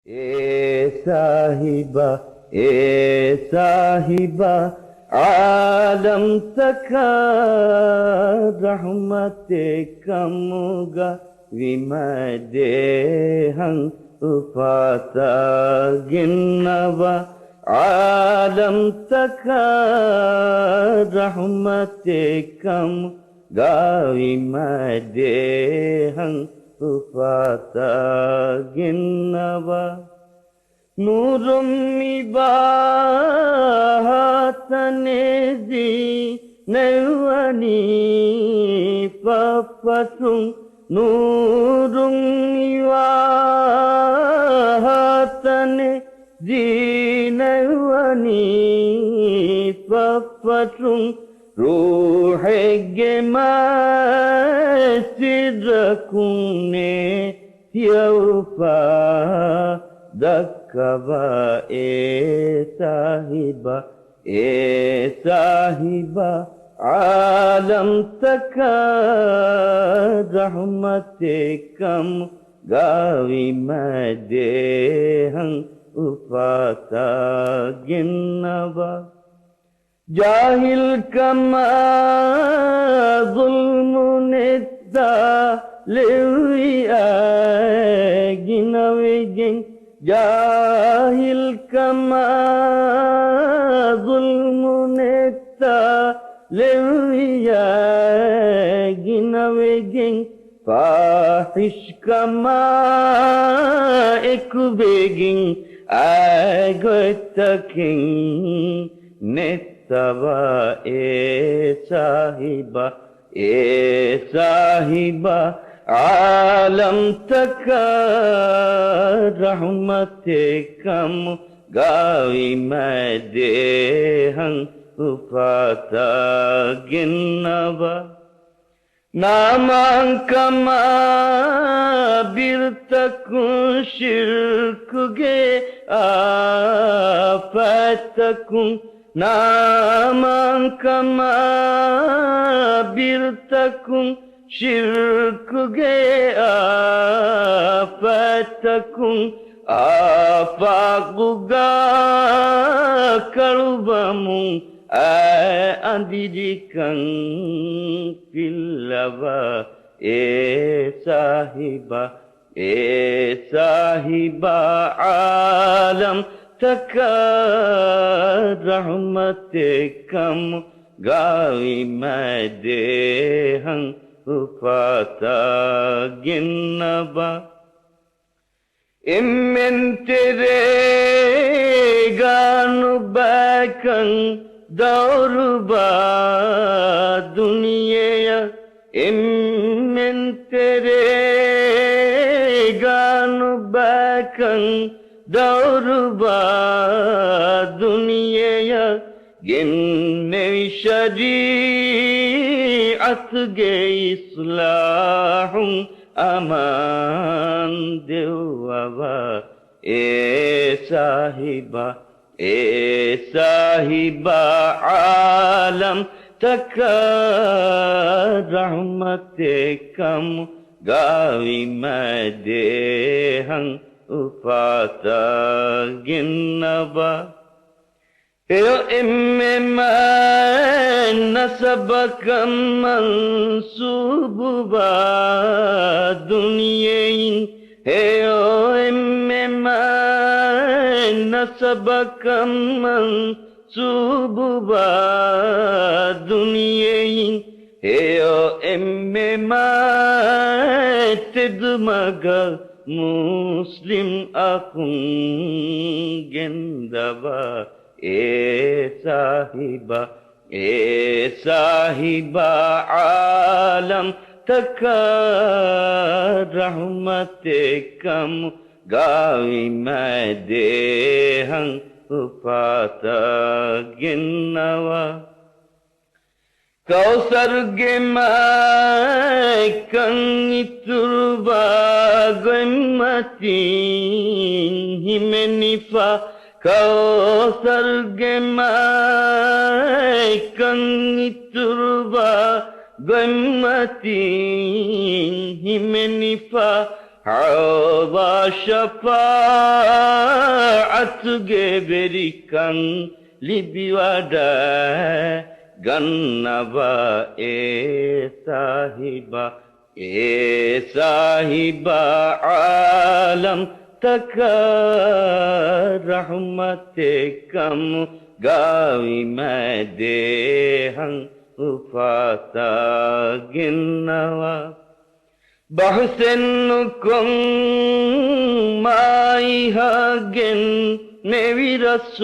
ए साहिबा आलम तका रहमते कमुगा विमदे हं उफाता गिन्नवा आलम तका रहमते कमुगा विमदे हं उफाता गिन्नवा नूरुम इबाहतनेजी नवनी पपसुं नूरुम इबाहतनेजी नवनी पपसुं रूहेगे मस्जिदकुने यौफा दक्कवा ए साहिबा आलम तका रहमते कम गावी मदे हं उफाता गिन्नवा जाहिल कमा जुल्म नेता लेविया गिनवे गिन जाहिल कमा जुल्म नेता लेविया गिनवे गिन फाहिश कमा एक बेगिन आगतकिन नेतवा ए साहिबा आलम तका रहमते कम गावी मदे हं उफाता गिन्नवा नामांकमा बिरतकुं शिर्कुगे आफतकुं नामांकमा बिरतकुं शिर्कुगे आफतकुं आफाकुगा करुबमुं अंदिरिकं पिल्लवा ए साहिबा आलम तका रहमते कम गावी मदे हं उफाता गिन्नवा इम्मेन तेरे गानु बैकं दौरुबा दुनिया इम्मेन तेरे गानु बैकं दौरुबा दुनिया गिन्ने शरीअत गे इस्लाहुं अमान देवा ए साहिबा आलम तका रहमते कम गावी मदे हं उफाता गिन्नवा यो इम्मे नसबकम मंसूबा दुनियें यो इम्मे नसबकम मंसूबा दुनियें यो इम्मे तिदमगा मुस्लिम अकुं गिंदवा ए साहिबा आलम तका रहमते कम गावी मदे हं उफाता गिन्नवा कौसर गे मैकं तुरबा गमतीन हिमेनिफा कौसर गे मैकं तुरबा गमतीन हिमेनिफा Hawa Shafaat Geberikan Libiwada Gannava sahiba alam taka rahmate kam gawi madehang ufata ginnawa bahsenukum mai hagen nevi rasulakam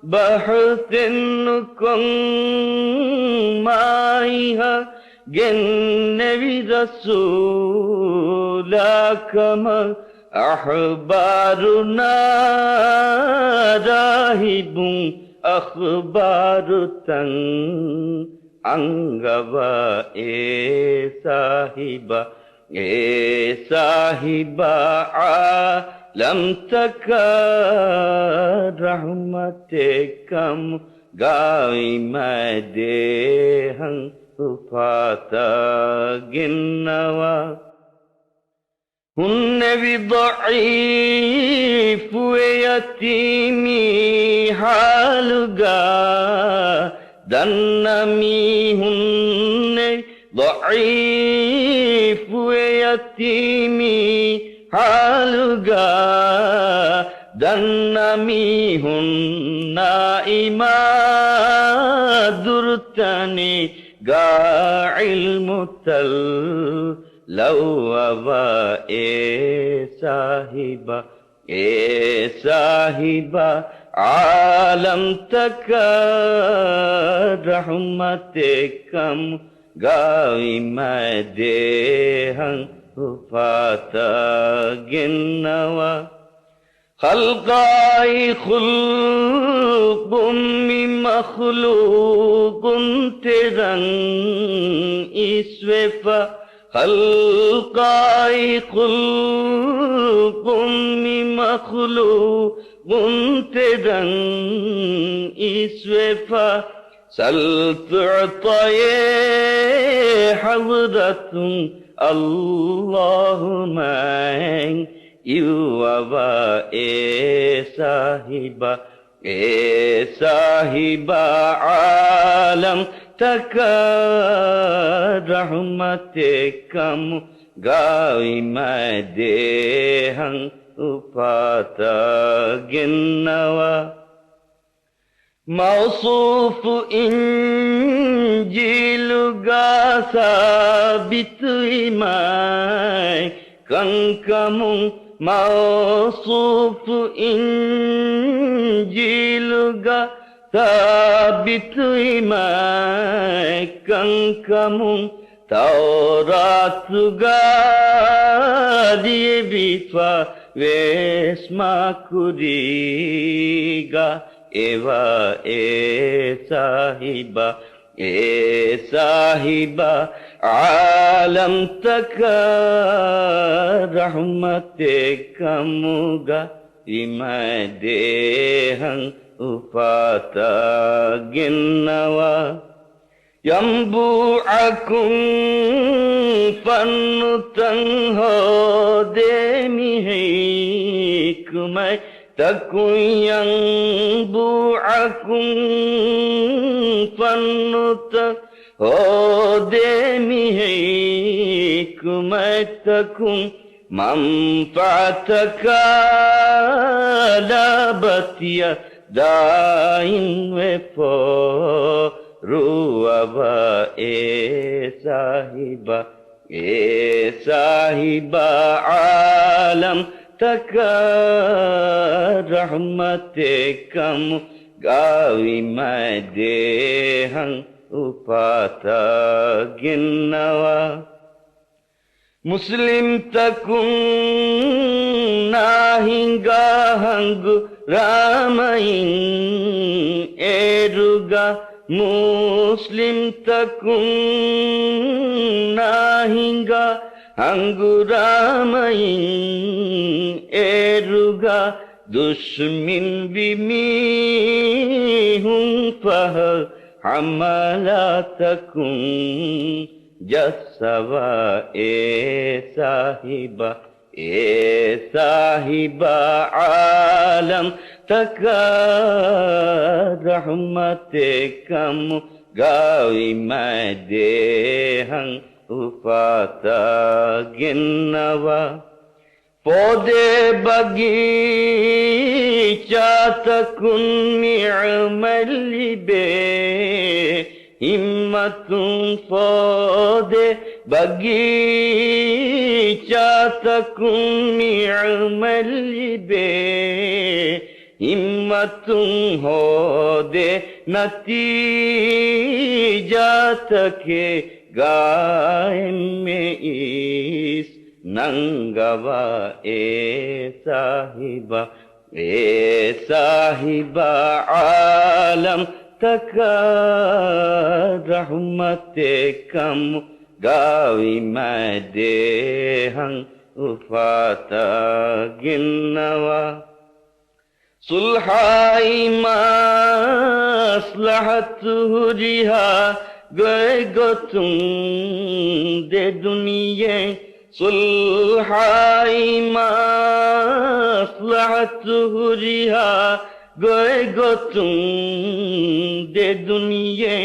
bahsenukum mai hagen nevi rasulakam ahbaruna rahibun akhbarutan Angava sahiba alam taka rahmatekam gawi madehang ufata ginnawa hunne bidaifu yatimi haluga Dannami hunne dha'ifu yatimi haluga Dannami hunna imadurtani ga ilmutal lawwa sahiba alam taka rahmatekam gawi madehang ufata ginnawa khalqai khulqum min makhluqun terang iswefa khalqai khulqum min makhluqun terang iswefa sal tu'taye hazratun Allahumma yuwa sahiba alam taka rahmatekam gawi madehang ufata ginnawa mausufu injilu gasa bitu imai kankamung mausufu injilu gasa bitu imai kankamung Taurat gadiye bitwa vesma kuriga eva sahiba alam taka rahmatekamuga imadehang ufata ginnawa Yambu'akum fannutan hodemi hikmai takun yambu'akum fannutan hodemi hikmai takun manfaataka labatiya dain wepo Ruwa sahiba alam taka rahmatekam gawi madehang ufata ginnawa Muslim takun nahingga hanggu ramain eruga Muslim takun nahinga anguramain eruga dushmin bimihum fah hamalatakum जसवा ए साहिबा आलम तका रहमते कम Gavi मैं देहं उफाता गिन्नवा पौधे बगीचा तकुन निअमल बे हिम्मतुं पौधे बगीचा तकुन निअमल बे हिम्मतुं हो दे नतीजा तके गायन में इस नंगवा ए साहिबा आलम तका रहमते कम गावी मैं देहं उफाता गिन्नवा सुलहाई मास्लहत हुरिहा गए गो तुम दे दुनिये सुलहाई मास्लहत हुरिहा गए गो तुम दे दुनिये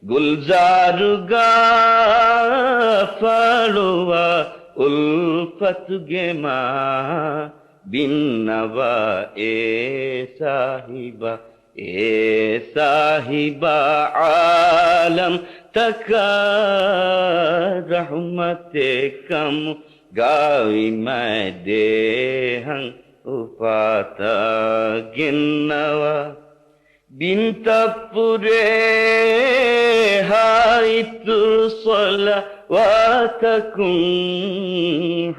गुलजार गा फालुआ उल्फत गे मा बिन्नवा ए साहिबा आलम तका रहमते कम गावी मैं देहं उफाता गिन्नवा बिंतपुरे हाइतु सलवातकुं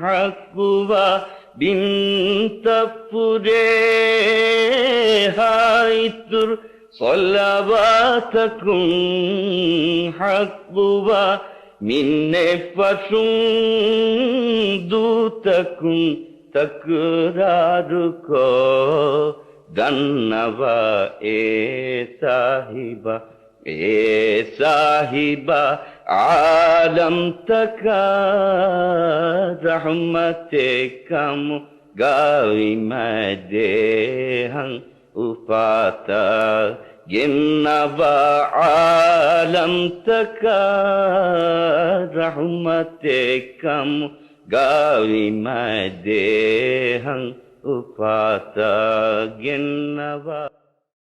हक़्वा बिंतपुरे हाइतुर सलवातकुं हक़्वा मिन्ने फशुं दूतकुं तकरार को दन्नवा ए साहिबा आलम तका रहमते कम गावी मैं देहं उफाता गिन्नवा आलम तका रहमते कम गावी मैं देहं उफाता गिन्नवा।